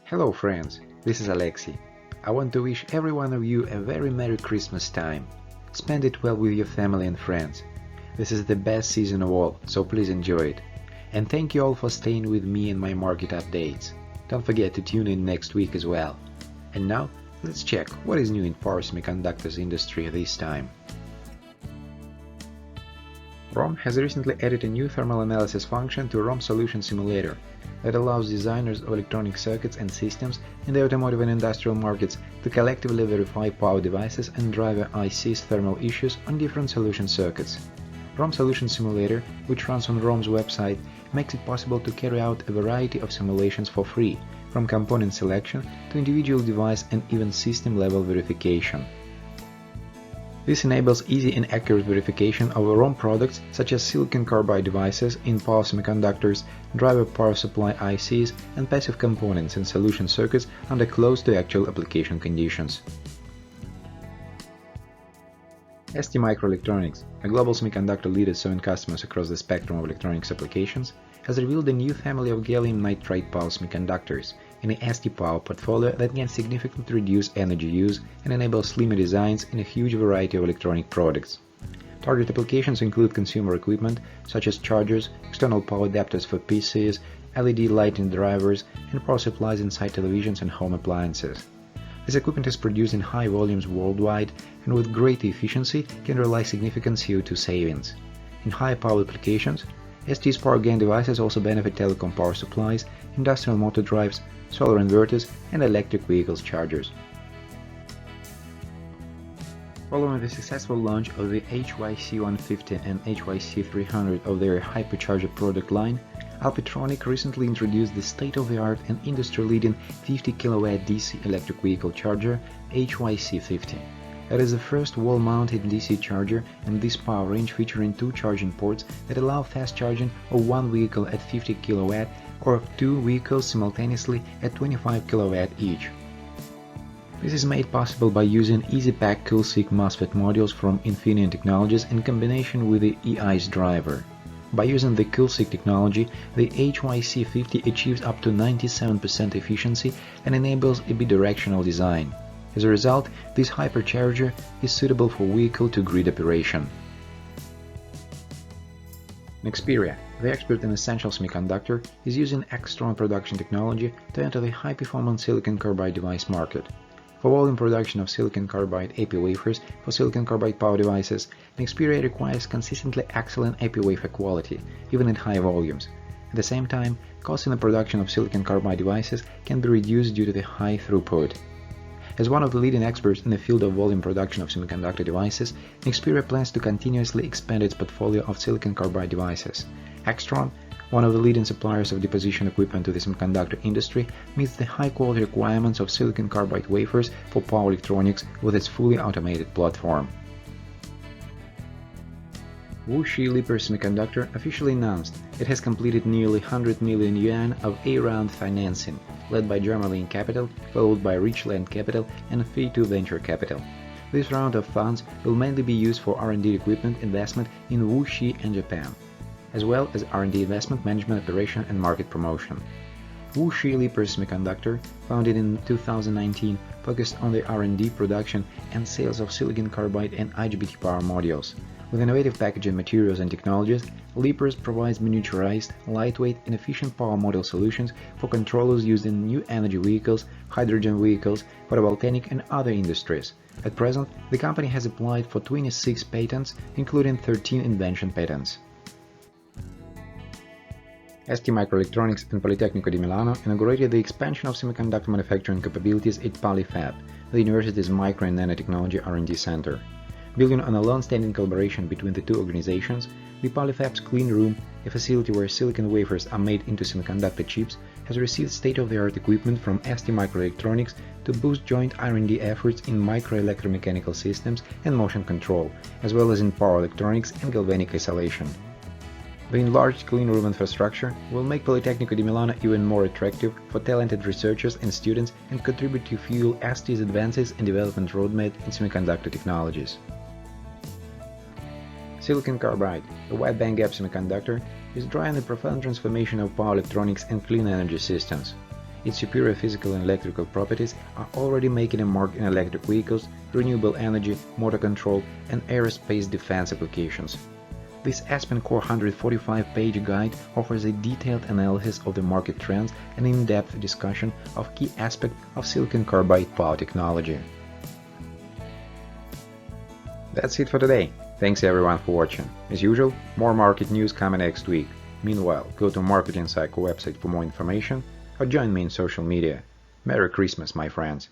Hello friends, this is Alexey. I want to wish every one of you a very Merry Christmas time. Spend it well with your family and friends. This is the best season of all, so please enjoy it. And thank you all for staying with me and my market updates. Don't forget to tune in next week as well. And now, let's check what is new in power semiconductors industry this time. ROHM has recently added a new thermal analysis function to ROHM Solution Simulator that allows designers of electronic circuits and systems in the automotive and industrial markets to collectively verify power devices and driver ICs thermal issues on different solution circuits. ROHM Solution Simulator, which runs on ROHM's website, makes it possible to carry out a variety of simulations for free, from component selection to individual device and even system-level verification. This enables easy and accurate verification of ROHM products such as silicon carbide devices in power semiconductors, driver power supply ICs, and passive components in solution circuits under close to actual application conditions. STMicroelectronics, a global semiconductor leader serving customers across the spectrum of electronics applications, has revealed a new family of gallium nitride power semiconductors in the ST Power portfolio that can significantly reduce energy use and enable slimmer designs in a huge variety of electronic products. Target applications include consumer equipment such as chargers, external power adapters for PCs, LED lighting drivers, and power supplies inside televisions and home appliances. This equipment is produced in high volumes worldwide and with great efficiency can realize significant CO2 savings. In high power applications, ST's PowerGaN devices also benefit telecom power supplies, industrial motor drives, solar inverters, and electric vehicles chargers. Following the successful launch of the HYC150 and HYC300 of their Hypercharger product line, ALPITRONIC recently introduced the state-of-the-art and industry-leading 50 kW DC electric vehicle charger HYC50. It is the first wall-mounted DC charger in this power range featuring two charging ports that allow fast charging of one vehicle at 50 kW or of two vehicles simultaneously at 25 kW each. This is made possible by using Easypack Coolsic MOSFET modules from INFINEON Technologies in combination with the EICEDRIVER. By using the COOLSICT technology, the HYC50 achieves up to 97% efficiency and enables a bidirectional design. As a result, this hypercharger is suitable for vehicle-to-grid operation. Nexperia, the expert in essential semiconductor, is using AIXTRON production technology to enter the high-performance silicon carbide device market. For volume production of silicon carbide AP wafers for silicon carbide power devices, Nexperia requires consistently excellent AP wafer quality, even at high volumes. At the same time, costs in the production of silicon carbide devices can be reduced due to the high throughput. As one of the leading experts in the field of volume production of semiconductor devices, Nexperia plans to continuously expand its portfolio of silicon carbide devices. AIXTRON, one of the leading suppliers of deposition equipment to the semiconductor industry, meets the high-quality requirements of silicon carbide wafers for power electronics with its fully automated platform. Wuxi Leapers Semiconductor officially announced it has completed nearly 100 million yuan of A-round financing, led by German Capital, followed by Richland Capital and Fei2 Venture Capital. This round of funds will mainly be used for R&D equipment investment in Wuxi and Japan, as well as R&D investment, management, operation, and market promotion. Wuxi Leapers Semiconductor, founded in 2019, focused on the R&D, production, and sales of silicon carbide and IGBT power modules. With innovative packaging materials and technologies, Leapers provides miniaturized, lightweight, and efficient power module solutions for controllers used in new energy vehicles, hydrogen vehicles, photovoltaic, and other industries. At present, the company has applied for 26 patents, including 13 invention patents. STMicroelectronics and Politecnico di Milano inaugurated the expansion of semiconductor manufacturing capabilities at PolyFab, the university's micro and nanotechnology R&D center. Building on a long-standing collaboration between the two organizations, the PolyFab's clean room, a facility where silicon wafers are made into semiconductor chips, has received state-of-the-art equipment from STMicroelectronics to boost joint R&D efforts in microelectromechanical systems and motion control, as well as in power electronics and galvanic isolation. The enlarged clean room infrastructure will make Politecnico di Milano even more attractive for talented researchers and students and contribute to fuel ST's advances and development roadmap in semiconductor technologies. Silicon carbide, a wide bandgap semiconductor, is driving the profound transformation of power electronics and clean energy systems. its superior physical and electrical properties are already making a mark in electric vehicles, renewable energy, motor control, and aerospace defense applications. This AspenCore 145-page guide offers a detailed analysis of the market trends and in-depth discussion of key aspects of silicon carbide power technology. That's it for today. Thanks everyone for watching. As usual, more market news coming next week. Meanwhile, go to Marketing Cycle website for more information or join me in social media. Merry Christmas, my friends!